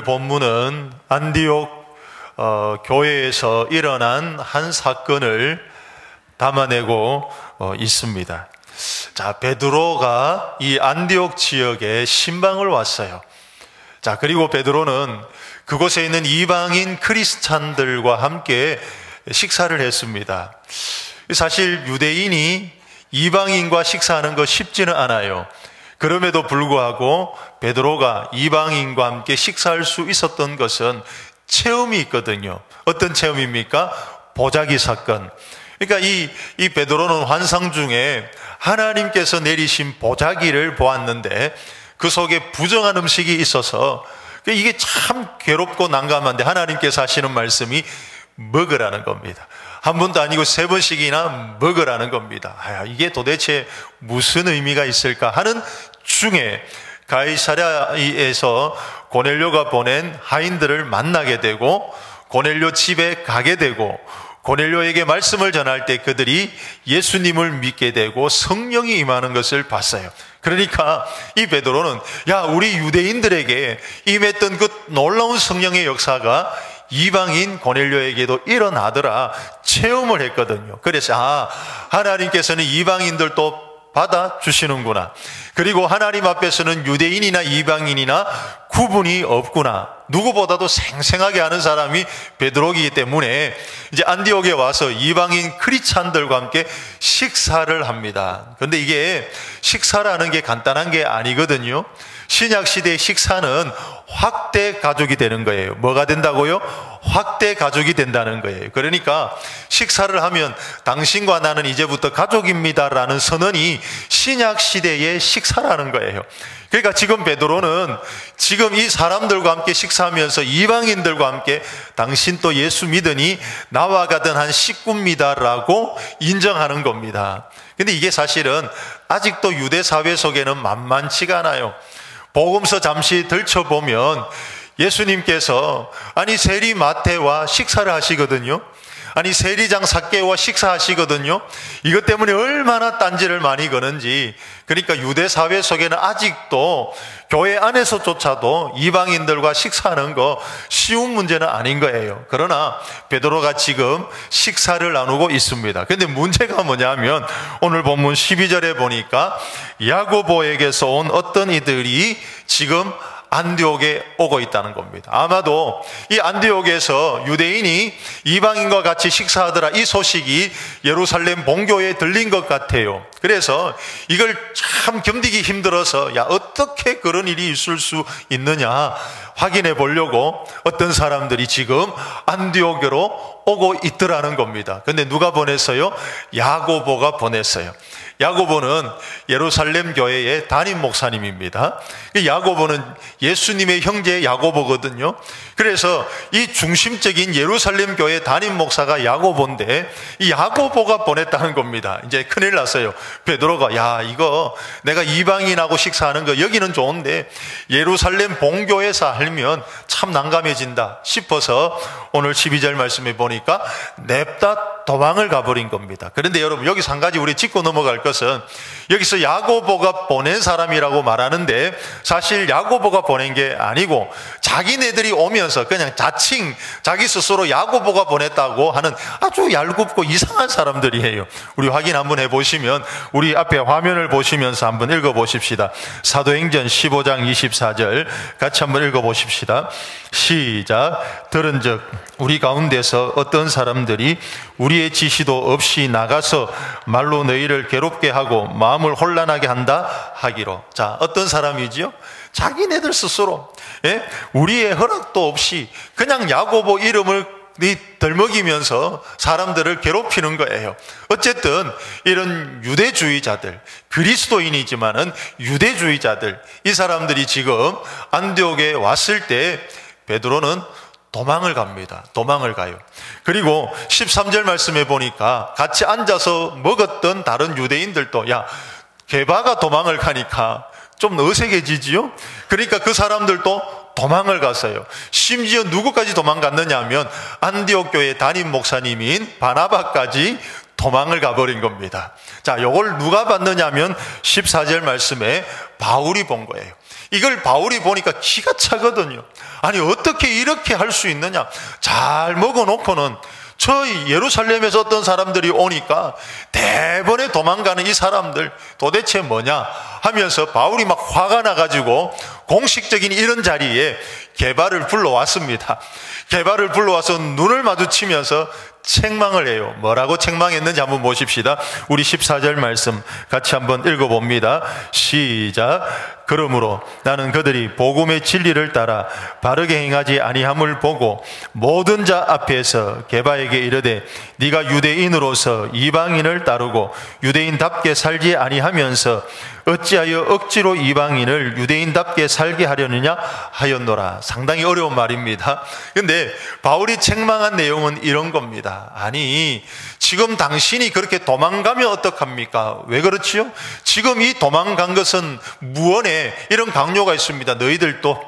본문은 안디옥 교회에서 일어난 한 사건을 담아내고 있습니다. 자, 베드로가 이 안디옥 지역에 신방을 왔어요. 자, 그리고 베드로는 그곳에 있는 이방인 크리스찬들과 함께 식사를 했습니다. 사실 유대인이 이방인과 식사하는 거 쉽지는 않아요. 그럼에도 불구하고 베드로가 이방인과 함께 식사할 수 있었던 것은 체험이 있거든요. 어떤 체험입니까? 보자기 사건. 그러니까 이 베드로는 환상 중에 하나님께서 내리신 보자기를 보았는데 그 속에 부정한 음식이 있어서 이게 참 괴롭고 난감한데 하나님께서 하시는 말씀이 먹으라는 겁니다. 한 번도 아니고 3번씩이나 먹으라는 겁니다. 이게 도대체 무슨 의미가 있을까 하는 중에 가이사랴에서 고넬료가 보낸 하인들을 만나게 되고 고넬료 집에 가게 되고 고넬료에게 말씀을 전할 때 그들이 예수님을 믿게 되고 성령이 임하는 것을 봤어요. 그러니까 이 베드로는 우리 유대인들에게 임했던 그 놀라운 성령의 역사가 이방인 고넬료에게도 일어나더라 체험을 했거든요. 그래서 하나님께서는 이방인들도 받아주시는구나. 그리고 하나님 앞에서는 유대인이나 이방인이나 구분이 없구나. 누구보다도 생생하게 아는 사람이 베드로이기 때문에 이제 안디옥에 와서 이방인 크리스찬들과 함께 식사를 합니다. 그런데 이게 식사라는 게 간단한 게 아니거든요. 신약 시대의 식사는 확대 가족이 되는 거예요. 뭐가 된다고요? 확대 가족이 된다는 거예요. 그러니까 식사를 하면 당신과 나는 이제부터 가족입니다라는 선언이 신약 시대의 식사라는 거예요. 그러니까 지금 베드로는 지금 이 사람들과 함께 식사하면서 이방인들과 함께 당신 또 예수 믿으니 나와 같은 한 식구입니다라고 인정하는 겁니다. 근데 이게 사실은 아직도 유대 사회 속에는 만만치가 않아요. 복음서 잠시 들춰보면 예수님께서 세리 마태와 식사를 하시거든요. 세리장 삭개와 식사하시거든요. 이것 때문에 얼마나 딴지를 많이 거는지. 그러니까 유대 사회 속에는 아직도 교회 안에서조차도 이방인들과 식사하는 거 쉬운 문제는 아닌 거예요. 그러나 베드로가 지금 식사를 나누고 있습니다. 그런데 문제가 뭐냐면 오늘 본문 12절에 보니까 야고보에게서 온 어떤 이들이 지금 안디옥에 오고 있다는 겁니다. 아마도 이 안디옥에서 유대인이 이방인과 같이 식사하더라 이 소식이 예루살렘 본교에 들린 것 같아요. 그래서 이걸 참 견디기 힘들어서 어떻게 그런 일이 있을 수 있느냐 확인해 보려고 어떤 사람들이 지금 안디옥으로 오고 있더라는 겁니다. 근데 누가 보냈어요? 야고보가 보냈어요. 야고보는 예루살렘 교회의 담임 목사님입니다. 야고보는 예수님의 형제 야고보거든요. 그래서 이 중심적인 예루살렘 교회 담임 목사가 야고보인데 이 야고보가 보냈다는 겁니다. 이제 큰일 났어요. 베드로가 이거 내가 이방인하고 식사하는 거 여기는 좋은데 예루살렘 본교에서 하면 참 난감해진다 싶어서 오늘 12절 말씀에 보니까 냅다 도망을 가버린 겁니다. 그런데 여러분 여기서 한 가지 우리 짚고 넘어갈 것은 여기서 야고보가 보낸 사람이라고 말하는데 사실 야고보가 보낸 게 아니고 자기네들이 오면서 그냥 자칭 자기 스스로 야고보가 보냈다고 하는 아주 얄궂고 이상한 사람들이에요. 우리 확인 한번 해보시면 우리 앞에 화면을 보시면서 한번 읽어보십시다. 사도행전 15장 24절 같이 한번 읽어보십시다. 시작. 들은즉 우리 가운데서 어떤 사람들이 우리의 지시도 없이 나가서 말로 너희를 괴롭게 하고 마음을 혼란하게 한다 하기로. 자, 어떤 사람이지요? 자기네들 스스로 우리의 허락도 없이 그냥 야고보 이름을 덜먹이면서 사람들을 괴롭히는 거예요. 어쨌든 이런 유대주의자들, 그리스도인이지만은 유대주의자들, 이 사람들이 지금 안디옥에 왔을 때 베드로는 도망을 갑니다. 도망을 가요. 그리고 13절 말씀에 보니까 같이 앉아서 먹었던 다른 유대인들도 게바가 도망을 가니까 좀 어색해지지요? 그러니까 그 사람들도 도망을 갔어요. 심지어 누구까지 도망갔느냐 하면 안디옥 교회 담임 목사님인 바나바까지 도망을 가버린 겁니다. 자, 이걸 누가 봤느냐 하면 14절 말씀에 바울이 본 거예요. 이걸 바울이 보니까 기가 차거든요. 아니 어떻게 이렇게 할 수 있느냐. 잘 먹어놓고는 저 예루살렘에서 어떤 사람들이 오니까 대번에 도망가는 이 사람들 도대체 뭐냐 하면서 바울이 막 화가 나가지고 공식적인 이런 자리에 게바를 불러왔습니다. 게바를 불러와서 눈을 마주치면서 책망을 해요. 뭐라고 책망했는지 한번 보십시다. 우리 14절 말씀 같이 한번 읽어봅니다. 시작. 그러므로 나는 그들이 복음의 진리를 따라 바르게 행하지 아니함을 보고 모든 자 앞에서 게바에게 이르되 네가 유대인으로서 이방인을 따르고 유대인답게 살지 아니하면서 어찌하여 억지로 이방인을 유대인답게 살게 하려느냐 하였노라. 상당히 어려운 말입니다. 근데 바울이 책망한 내용은 이런 겁니다. 아니 지금 당신이 그렇게 도망가면 어떡합니까? 왜 그렇지요? 지금 이 도망간 것은 무언에 이런 강요가 있습니다. 너희들도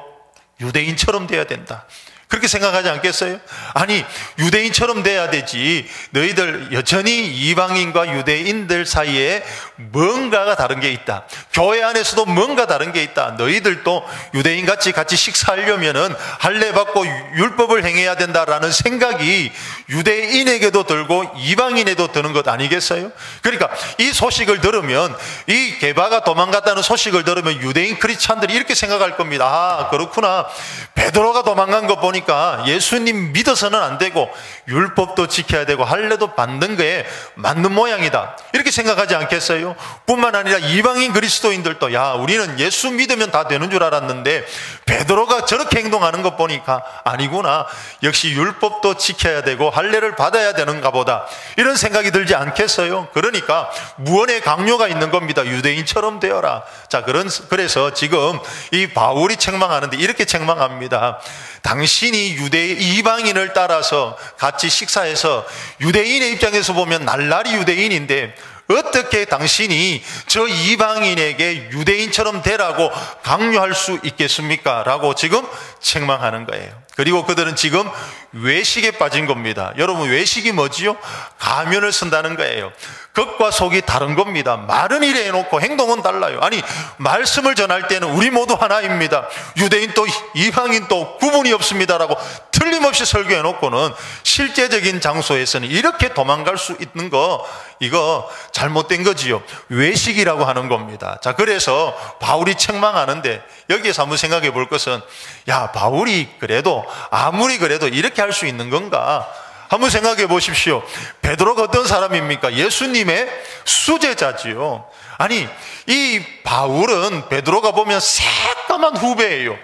유대인처럼 돼야 된다. 그렇게 생각하지 않겠어요? 아니 유대인처럼 돼야 되지. 너희들 여전히 이방인과 유대인들 사이에 뭔가가 다른 게 있다. 교회 안에서도 뭔가 다른 게 있다. 너희들도 유대인같이 같이 식사하려면은 할례 받고 율법을 행해야 된다라는 생각이 유대인에게도 들고 이방인에도 드는 것 아니겠어요? 그러니까 이 소식을 들으면, 이 게바가 도망갔다는 소식을 들으면 유대인 크리스찬들이 이렇게 생각할 겁니다. 아 그렇구나. 베드로가 도망간 거 보니까 예수님 믿어서는 안 되고 율법도 지켜야 되고 할례도 받는 거에 맞는 모양이다. 이렇게 생각하지 않겠어요? 뿐만 아니라 이방인 그리스도인들도 야 우리는 예수 믿으면 다 되는 줄 알았는데 베드로가 저렇게 행동하는 것 보니까 아니구나. 역시 율법도 지켜야 되고 할례를 받아야 되는가 보다. 이런 생각이 들지 않겠어요? 그러니까 무언의 강요가 있는 겁니다. 유대인처럼 되어라. 자, 그래서 지금 이 바울이 책망하는데 이렇게 책망합니다. 당신이 이방인을 따라서 같이 식사해서 유대인의 입장에서 보면 날라리 유대인인데 어떻게 당신이 저 이방인에게 유대인처럼 되라고 강요할 수 있겠습니까? 라고 지금 책망하는 거예요. 그리고 그들은 지금 외식에 빠진 겁니다. 여러분 외식이 뭐지요? 가면을 쓴다는 거예요. 겉과 속이 다른 겁니다. 말은 이래 해놓고 행동은 달라요. 아니 말씀을 전할 때는 우리 모두 하나입니다. 유대인 또 이방인 또 구분이 없습니다라고 틀림없이 설교해놓고는 실제적인 장소에서는 이렇게 도망갈 수 있는 거 이거 잘못된 거지요. 외식이라고 하는 겁니다. 자, 그래서 바울이 책망하는데 여기에서 한번 생각해 볼 것은 야 바울이 그래도 아무리 그래도 이렇게 할 수 있는 건가? 한번 생각해 보십시오. 베드로가 어떤 사람입니까? 예수님의 수제자지요. 아니 이 바울은 베드로가 보면 새까만 후배예요.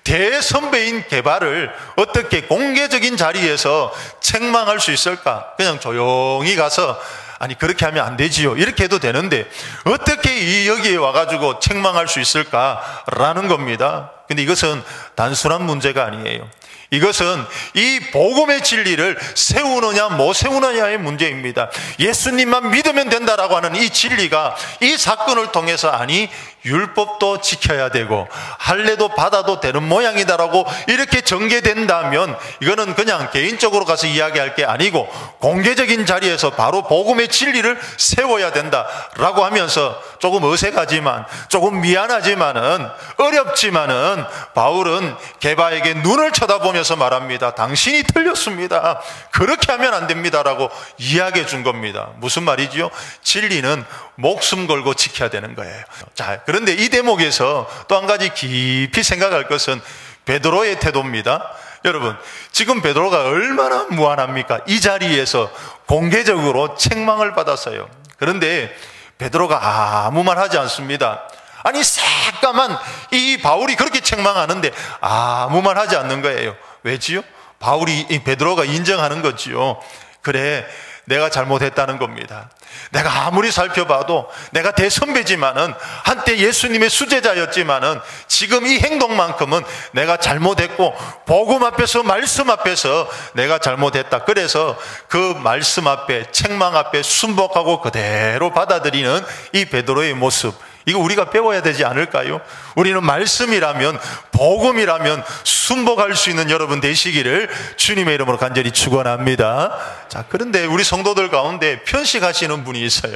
대선배인 게바를 어떻게 공개적인 자리에서 책망할 수 있을까? 그냥 조용히 가서 아니 그렇게 하면 안 되지요. 이렇게 해도 되는데 어떻게 여기에 와가지고 책망할 수 있을까라는 겁니다. 근데 이것은 단순한 문제가 아니에요. 이것은 이 복음의 진리를 세우느냐 못 세우느냐의 문제입니다. 예수님만 믿으면 된다라고 하는 이 진리가 이 사건을 통해서 아니 율법도 지켜야 되고 할례도 받아도 되는 모양이다라고 이렇게 전개된다면 이거는 그냥 개인적으로 가서 이야기할 게 아니고 공개적인 자리에서 바로 복음의 진리를 세워야 된다라고 하면서 조금 어색하지만 조금 미안하지만은 어렵지만은 바울은 게바에게 눈을 쳐다보면서 말합니다. 당신이 틀렸습니다. 그렇게 하면 안 됩니다라고 이야기해 준 겁니다. 무슨 말이지요? 진리는 목숨 걸고 지켜야 되는 거예요. 자, 그런데 이 대목에서 또 한 가지 깊이 생각할 것은 베드로의 태도입니다. 여러분, 지금 베드로가 얼마나 무한합니까? 이 자리에서 공개적으로 책망을 받았어요. 그런데 베드로가 아무 말 하지 않습니다. 아니 새까만 이 바울이 그렇게 책망하는데 아무 말 하지 않는 거예요. 왜지요? 이 베드로가 인정하는 거지요. 그래, 내가 잘못했다는 겁니다. 내가 아무리 살펴봐도 내가 대선배지만은 한때 예수님의 수제자였지만은 지금 이 행동만큼은 내가 잘못했고 복음 앞에서 말씀 앞에서 내가 잘못했다. 그래서 그 말씀 앞에 책망 앞에 순복하고 그대로 받아들이는 이 베드로의 모습, 이거 우리가 배워야 되지 않을까요? 우리는 말씀이라면 복음이라면 순복할 수 있는 여러분 되시기를 주님의 이름으로 간절히 축원합니다. 자, 그런데 우리 성도들 가운데 편식하시는 분이 있어요.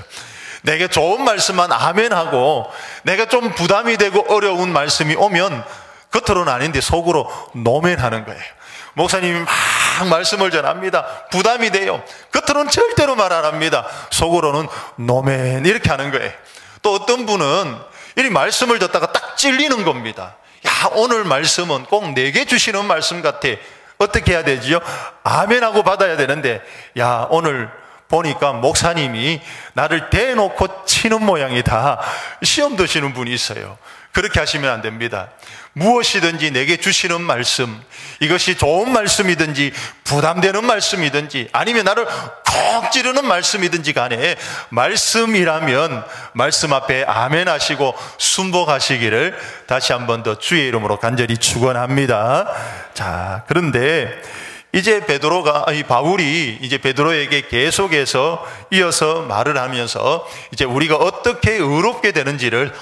내게 좋은 말씀만 아멘하고 내가 좀 부담이 되고 어려운 말씀이 오면 겉으로는 아닌데 속으로 노멘하는 거예요. 목사님이 막 말씀을 전합니다. 부담이 돼요. 겉으로는 절대로 말 안 합니다. 속으로는 노멘 이렇게 하는 거예요. 또 어떤 분은 이 말씀을 듣다가 딱 찔리는 겁니다. 야, 오늘 말씀은 꼭 내게 주시는 말씀 같아. 어떻게 해야 되지요? 아멘하고 받아야 되는데, 야, 오늘 보니까 목사님이 나를 대놓고 치는 모양이다. 시험 드시는 분이 있어요. 그렇게 하시면 안 됩니다. 무엇이든지 내게 주시는 말씀, 이것이 좋은 말씀이든지 부담되는 말씀이든지 아니면 나를 콕 찌르는 말씀이든지 간에 말씀이라면 말씀 앞에 아멘 하시고 순복하시기를 다시 한 번 더 주의 이름으로 간절히 축원합니다. 자, 그런데 이제 바울이 이제 베드로에게 계속해서 이어서 말을 하면서 이제 우리가 어떻게 의롭게 되는지를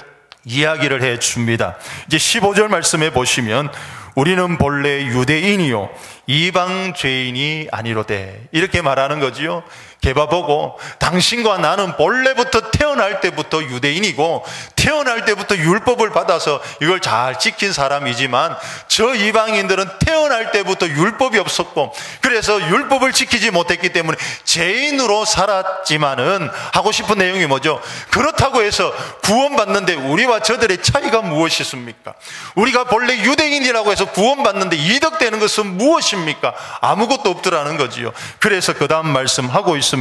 이야기를 해 줍니다. 이제 15절 말씀에 보시면 우리는 본래 유대인이요 이방 죄인이 아니로되 이렇게 말하는 거지요. 개바 보고 당신과 나는 본래부터 태어날 때부터 유대인이고 태어날 때부터 율법을 받아서 이걸 잘 지킨 사람이지만 저 이방인들은 태어날 때부터 율법이 없었고 그래서 율법을 지키지 못했기 때문에 죄인으로 살았지만은 하고 싶은 내용이 뭐죠? 그렇다고 해서 구원받는데 우리와 저들의 차이가 무엇이 있습니까? 우리가 본래 유대인이라고 해서 구원받는데 이득되는 것은 무엇입니까? 아무것도 없더라는 거지요. 그래서 그 다음 말씀하고 있습니다.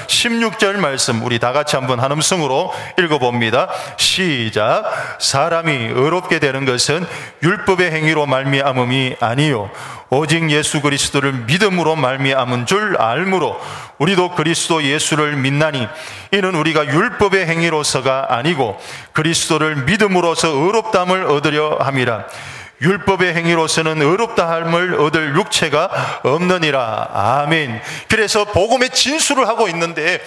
16절 말씀 우리 다 같이 한번 한 음성으로 읽어봅니다. 시작. 사람이 의롭게 되는 것은 율법의 행위로 말미암음이 아니요 오직 예수 그리스도를 믿음으로 말미암은 줄 알므로 우리도 그리스도 예수를 믿나니 이는 우리가 율법의 행위로서가 아니고 그리스도를 믿음으로서 의롭다함을 얻으려 함이라. 율법의 행위로서는 의롭다함을 얻을 육체가 없느니라. 아멘. 그래서 복음의 진술을 하고 있는데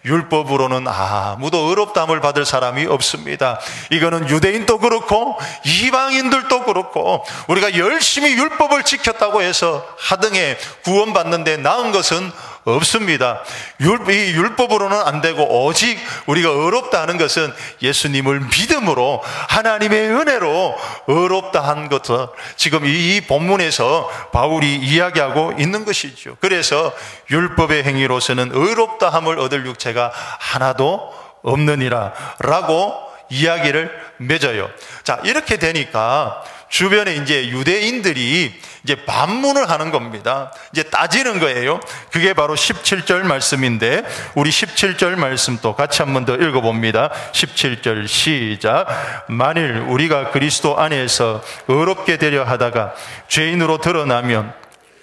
율법으로는 아무도 의롭다함을 받을 사람이 없습니다. 이거는 유대인도 그렇고 이방인들도 그렇고 우리가 열심히 율법을 지켰다고 해서 하등에 구원받는데 나은 것은 없습니다. 이 율법으로는 안 되고 오직 우리가 의롭다 하는 것은 예수님을 믿음으로 하나님의 은혜로 의롭다 한 것을 지금 이 본문에서 바울이 이야기하고 있는 것이죠. 그래서 율법의 행위로서는 의롭다함을 얻을 육체가 하나도 없느니라 라고 이야기를 맺어요. 자, 이렇게 되니까 주변에 이제 유대인들이 이제 반문을 하는 겁니다. 이제 따지는 거예요. 그게 바로 17절 말씀인데 우리 17절 말씀 또 같이 한 번 더 읽어봅니다. 17절 시작. 만일 우리가 그리스도 안에서 의롭게 되려 하다가 죄인으로 드러나면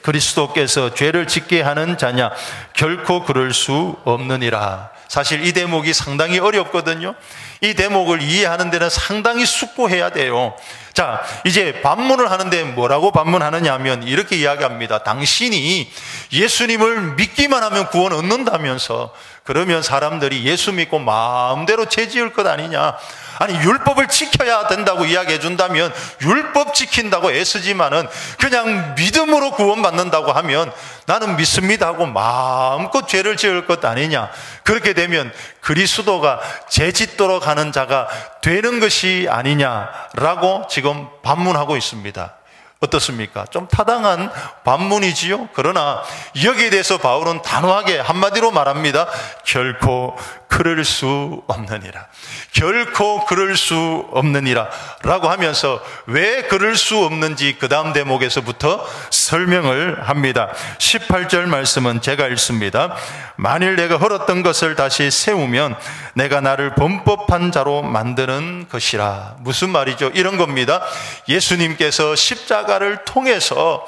그리스도께서 죄를 짓게 하는 자냐? 결코 그럴 수 없느니라. 사실 이 대목이 상당히 어렵거든요. 이 대목을 이해하는 데는 상당히 숙고해야 돼요. 자, 이제 반문을 하는데 뭐라고 반문하느냐 하면 이렇게 이야기합니다. 당신이 예수님을 믿기만 하면 구원 얻는다면서 그러면 사람들이 예수 믿고 마음대로 죄 지을 것 아니냐? 아니 율법을 지켜야 된다고 이야기해 준다면 율법 지킨다고 애쓰지만은 그냥 믿음으로 구원받는다고 하면 나는 믿습니다 하고 마음껏 죄를 지을 것 아니냐? 그렇게 되면 그리스도가 죄 짓도록 하는 자가 되는 것이 아니냐라고 지금 반문하고 있습니다. 어떻습니까? 좀 타당한 반문이지요. 그러나 여기에 대해서 바울은 단호하게 한마디로 말합니다. 결코 그럴 수 없느니라. 결코 그럴 수 없느니라 라고 하면서 왜 그럴 수 없는지 그 다음 대목에서부터 설명을 합니다. 18절 말씀은 제가 읽습니다. 만일 내가 헐었던 것을 다시 세우면 내가 나를 범법한 자로 만드는 것이라. 무슨 말이죠? 이런 겁니다. 예수님께서 십자가를 통해서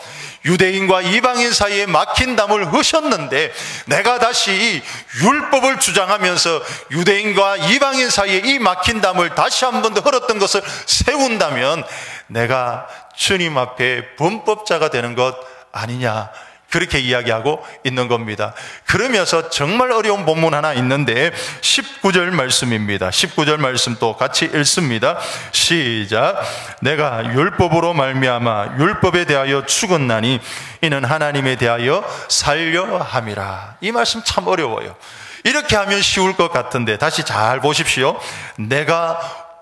유대인과 이방인 사이에 막힌 담을 허셨는데 내가 다시 율법을 주장하면서 유대인과 이방인 사이에 이 막힌 담을 다시 한 번 더 헐었던 것을 세운다면 내가 주님 앞에 범법자가 되는 것 아니냐, 그렇게 이야기하고 있는 겁니다. 그러면서 정말 어려운 본문 하나 있는데 19절 말씀입니다. 19절 말씀 또 같이 읽습니다. 시작. 내가 율법으로 말미암아 율법에 대하여 죽었나니 이는 하나님에 대하여 살려 함이라. 이 말씀 참 어려워요. 이렇게 하면 쉬울 것 같은데 다시 잘 보십시오. 내가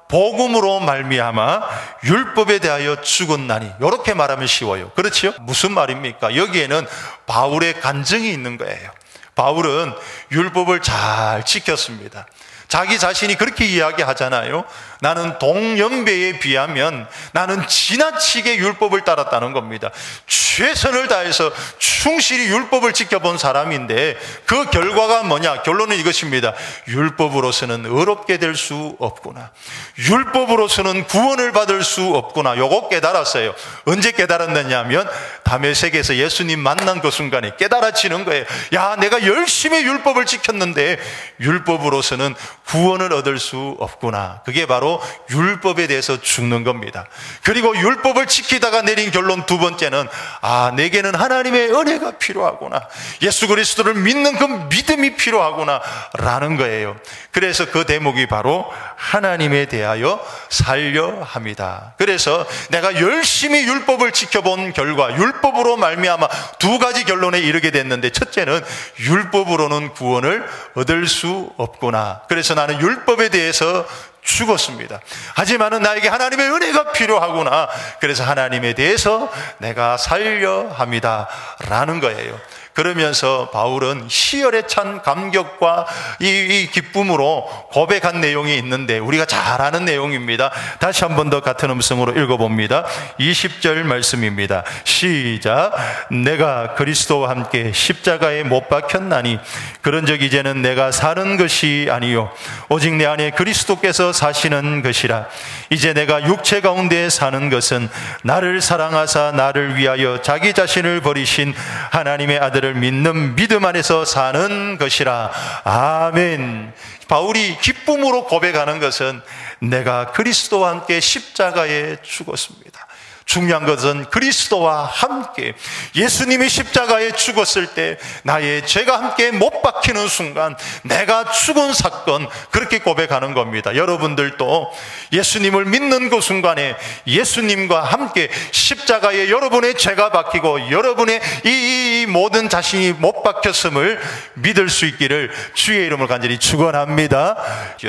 복음으로 말미암아 율법에 대하여 죽었나니, 이렇게 말하면 쉬워요. 그렇죠? 무슨 말입니까? 여기에는 바울의 간증이 있는 거예요. 바울은 율법을 잘 지켰습니다. 자기 자신이 그렇게 이야기하잖아요. 나는 동년배에 비하면 나는 지나치게 율법을 따랐다는 겁니다. 최선을 다해서 충실히 율법을 지켜본 사람인데 그 결과가 뭐냐? 결론은 이것입니다. 율법으로서는 의롭게 될 수 없구나. 율법으로서는 구원을 받을 수 없구나. 요거 깨달았어요. 언제 깨달았느냐면 다메섹에서 예수님 만난 그 순간에 깨달아지는 거예요. 야, 내가 열심히 율법을 지켰는데 율법으로서는 구원을 얻을 수 없구나. 그게 바로 율법에 대해서 죽는 겁니다. 그리고 율법을 지키다가 내린 결론 두 번째는, 내게는 하나님의 은혜가 필요하구나. 예수 그리스도를 믿는 그 믿음이 필요하구나 라는 거예요. 그래서 그 대목이 바로 하나님에 대하여 살려 합니다. 그래서 내가 열심히 율법을 지켜본 결과 율법으로 말미암아 두 가지 결론에 이르게 됐는데, 첫째는 율법으로는 구원을 얻을 수 없구나. 그래서 나는 율법에 대해서 죽었습니다. 하지만은 나에게 하나님의 은혜가 필요하구나. 그래서 하나님에 대해서 내가 살려 합니다 라는 거예요. 그러면서 바울은 희열에 찬 감격과 이 기쁨으로 고백한 내용이 있는데 우리가 잘 아는 내용입니다. 다시 한 번 더 같은 음성으로 읽어봅니다. 20절 말씀입니다. 시작. 내가 그리스도와 함께 십자가에 못 박혔나니 그런즉 이제는 내가 사는 것이 아니요 오직 내 안에 그리스도께서 사시는 것이라. 이제 내가 육체 가운데 사는 것은 나를 사랑하사 나를 위하여 자기 자신을 버리신 하나님의 아들을 믿는 믿음 안에서 사는 것이라. 아멘. 바울이 기쁨으로 고백하는 것은 내가 그리스도와 함께 십자가에 죽었습니다. 중요한 것은 그리스도와 함께 예수님이 십자가에 죽었을 때 나의 죄가 함께 못 박히는 순간 내가 죽은 사건, 그렇게 고백하는 겁니다. 여러분들도 예수님을 믿는 그 순간에 예수님과 함께 십자가에 여러분의 죄가 박히고 여러분의 이 모든 자신이 못 박혔음을 믿을 수 있기를 주의 이름으로 간절히 축원합니다.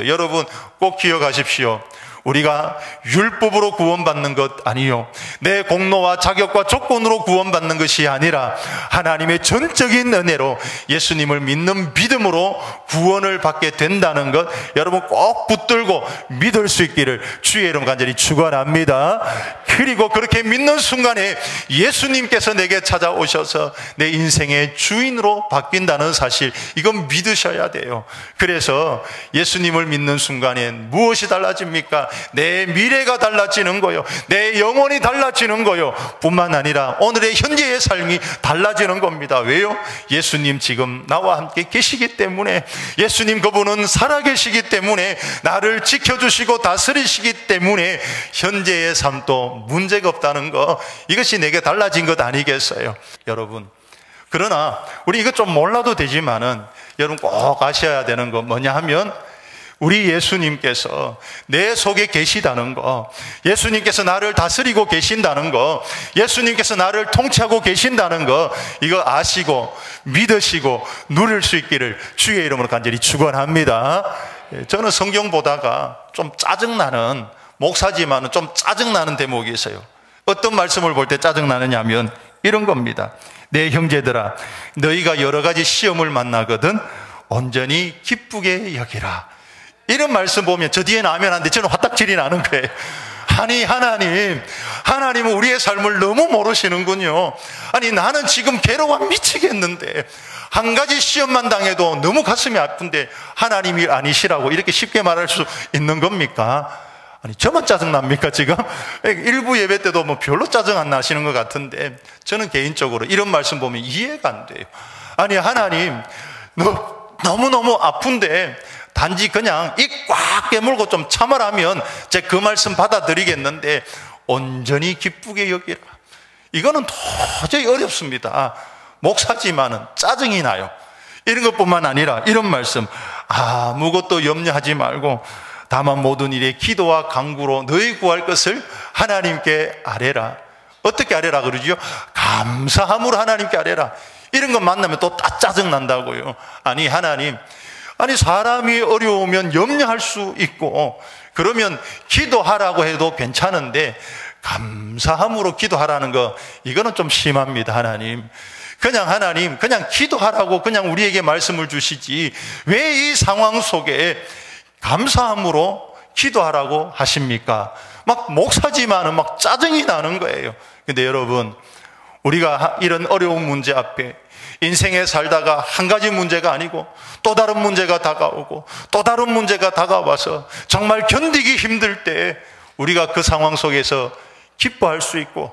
여러분 꼭 기억하십시오. 우리가 율법으로 구원받는 것 아니요, 내 공로와 자격과 조건으로 구원받는 것이 아니라 하나님의 전적인 은혜로 예수님을 믿는 믿음으로 구원을 받게 된다는 것, 여러분 꼭 붙들고 믿을 수 있기를 주의 이름 간절히 축원합니다. 그리고 그렇게 믿는 순간에 예수님께서 내게 찾아오셔서 내 인생의 주인으로 바뀐다는 사실, 이건 믿으셔야 돼요. 그래서 예수님을 믿는 순간엔 무엇이 달라집니까? 내 미래가 달라지는 거요, 내 영혼이 달라지는 거요, 뿐만 아니라 오늘의 현재의 삶이 달라지는 겁니다. 왜요? 예수님 지금 나와 함께 계시기 때문에, 예수님 그분은 살아계시기 때문에, 나를 지켜주시고 다스리시기 때문에 현재의 삶도 문제가 없다는 거, 이것이 내게 달라진 것 아니겠어요? 여러분, 그러나 우리 이거 좀 몰라도 되지만은 여러분 꼭 아셔야 되는 거 뭐냐 하면, 우리 예수님께서 내 속에 계시다는 거, 예수님께서 나를 다스리고 계신다는 거, 예수님께서 나를 통치하고 계신다는 거, 이거 아시고 믿으시고 누릴 수 있기를 주의 이름으로 간절히 축원합니다. 저는 성경 보다가 좀 짜증나는, 목사지만은 좀 짜증나는 대목이 있어요. 어떤 말씀을 볼 때 짜증나느냐 하면 이런 겁니다. 내 형제들아, 너희가 여러 가지 시험을 만나거든 온전히 기쁘게 여기라. 이런 말씀 보면 저 뒤에는 아멘 하는데 저는 화딱질이 나는 거예요. 아니 하나님은 우리의 삶을 너무 모르시는군요. 아니 나는 지금 괴로워 미치겠는데, 한 가지 시험만 당해도 너무 가슴이 아픈데 하나님이 아니시라고 이렇게 쉽게 말할 수 있는 겁니까? 아니 저만 짜증납니까 지금? 일부 예배 때도 뭐 별로 짜증 안 나시는 것 같은데, 저는 개인적으로 이런 말씀 보면 이해가 안 돼요. 아니 하나님, 너무너무 아픈데 단지 그냥 입 꽉 깨물고 좀 참으라면 제가 그 말씀 받아들이겠는데 온전히 기쁘게 여기라, 이거는 도저히 어렵습니다. 목사지만은 짜증이 나요. 이런 것뿐만 아니라 이런 말씀, 아무것도 염려하지 말고 다만 모든 일에 기도와 간구로 너희 구할 것을 하나님께 아뢰라. 어떻게 아뢰라 그러죠? 감사함으로 하나님께 아뢰라. 이런 거 만나면 또 짜증 난다고요. 아니 하나님, 아니, 사람이 어려우면 염려할 수 있고, 그러면 기도하라고 해도 괜찮은데, 감사함으로 기도하라는 거, 이거는 좀 심합니다. 하나님, 그냥 기도하라고 그냥 우리에게 말씀을 주시지, 왜 이 상황 속에 감사함으로 기도하라고 하십니까? 막 목사지만은 막 짜증이 나는 거예요. 근데 여러분, 우리가 이런 어려운 문제 앞에 인생에 살다가 한 가지 문제가 아니고 또 다른 문제가 다가오고 또 다른 문제가 다가와서 정말 견디기 힘들 때 우리가 그 상황 속에서 기뻐할 수 있고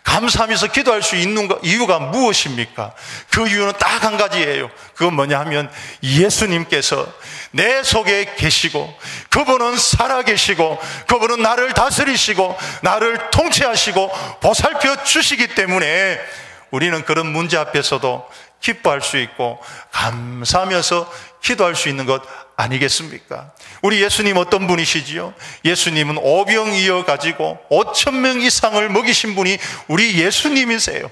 감사하면서 기도할 수 있는 이유가 무엇입니까? 그 이유는 딱 한 가지예요. 그건 뭐냐 하면 예수님께서 내 속에 계시고, 그분은 살아계시고, 그분은 나를 다스리시고 나를 통치하시고 보살펴 주시기 때문에 우리는 그런 문제 앞에서도 기뻐할 수 있고 감사하면서 기도할 수 있는 것 아니겠습니까? 우리 예수님 어떤 분이시지요? 예수님은 오병이어 가지고 5,000명 이상을 먹이신 분이 우리 예수님이세요.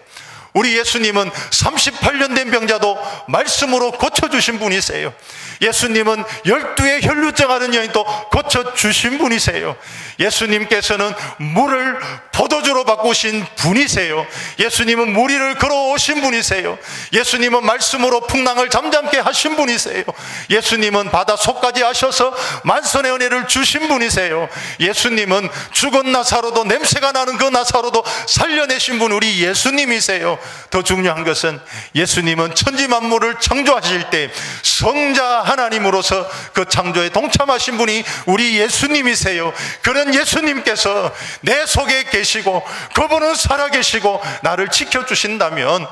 우리 예수님은 38년 된 병자도 말씀으로 고쳐주신 분이세요. 예수님은 12의 혈루증 하는 여인도 고쳐주신 분이세요. 예수님께서는 물을 포도주로 바꾸신 분이세요. 예수님은 물 위를 걸어오신 분이세요. 예수님은 말씀으로 풍랑을 잠잠케 하신 분이세요. 예수님은 바다 속까지 하셔서 만선의 은혜를 주신 분이세요. 예수님은 죽은 나사로도, 냄새가 나는 그 나사로도 살려내신 분 우리 예수님이세요. 더 중요한 것은 예수님은 천지 만물을 창조하실 때 성자 하나님으로서 그 창조에 동참하신 분이 우리 예수님이세요. 그런 예수님께서 내 속에 계시고 그분은 살아계시고 나를 지켜주신다면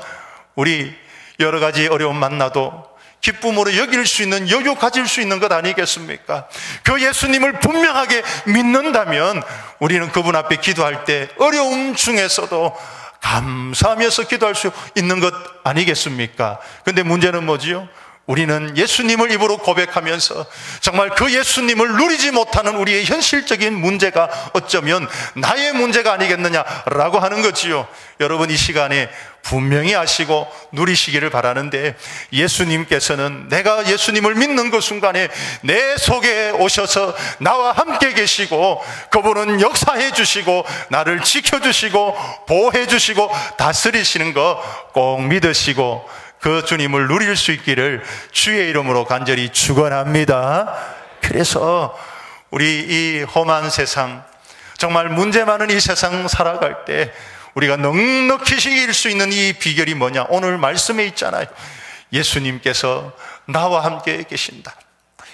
우리 여러 가지 어려움 만나도 기쁨으로 여길 수 있는, 여유 가질 수 있는 것 아니겠습니까? 그 예수님을 분명하게 믿는다면 우리는 그분 앞에 기도할 때 어려움 중에서도 감사하면서 기도할 수 있는 것 아니겠습니까? 근데 문제는 뭐지요? 우리는 예수님을 입으로 고백하면서 정말 그 예수님을 누리지 못하는 우리의 현실적인 문제가 어쩌면 나의 문제가 아니겠느냐라고 하는 거지요. 여러분, 이 시간에 분명히 아시고 누리시기를 바라는데, 예수님께서는 내가 예수님을 믿는 그 순간에 내 속에 오셔서 나와 함께 계시고 그분은 역사해 주시고 나를 지켜주시고 보호해 주시고 다스리시는 거 꼭 믿으시고 그 주님을 누릴 수 있기를 주의 이름으로 간절히 축원합니다. 그래서 우리 이 험한 세상, 정말 문제 많은 이 세상 살아갈 때 우리가 넉넉히 이길 수 있는 이 비결이 뭐냐? 오늘 말씀에 있잖아요. 예수님께서 나와 함께 계신다.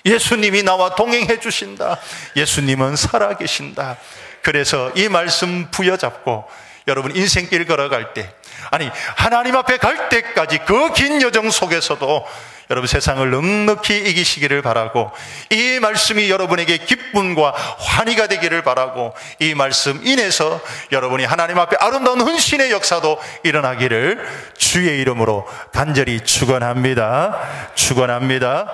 예수님이 나와 동행해 주신다. 예수님은 살아계신다. 그래서 이 말씀 부여잡고 여러분 인생길 걸어갈 때, 아니 하나님 앞에 갈 때까지 그 긴 여정 속에서도 여러분 세상을 넉넉히 이기시기를 바라고, 이 말씀이 여러분에게 기쁨과 환희가 되기를 바라고, 이 말씀 인해서 여러분이 하나님 앞에 아름다운 헌신의 역사도 일어나기를 주의 이름으로 간절히 축원합니다. 축원합니다.